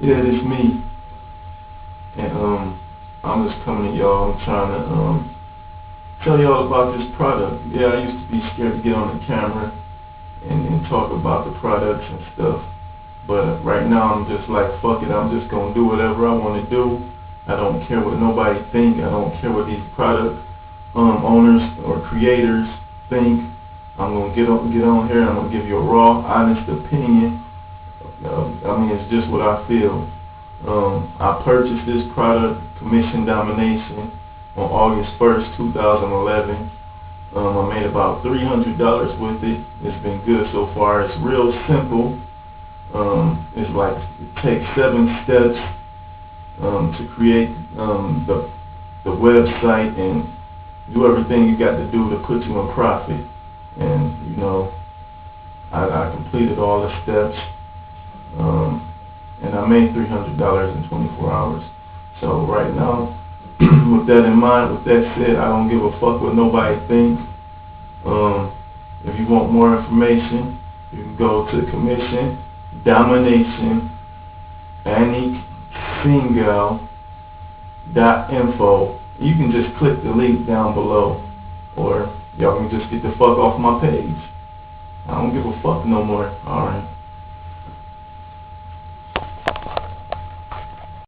Yeah, it's me. And I'm just coming to y'all. I'm trying to tell y'all about this product. Yeah, I used to be scared to get on the camera and talk about the products and stuff. But right now I'm just like, fuck it, I'm just gonna do whatever I wanna do. I don't care what nobody think. I don't care what these product owners or creators think. I'm gonna get on here and I'm gonna give you a raw, honest opinion. I mean, it's just what I feel. I purchased this product, Commission Domination, on August 1st, 2011. I made about $300 with it. It's been good so far. It's real simple. It's like, it takes 7 steps to create the website and do everything you got to do to put you in profit. And, you know, I completed all the steps. And I made $300 in 24 hours. So right now, with that in mind, with that said, I don't give a fuck what nobody thinks. If you want more information, you can go to Commission Domination Anik Singal.info. You can just click the link down below, or y'all can just get the fuck off my page. I don't give a fuck no more. Alright.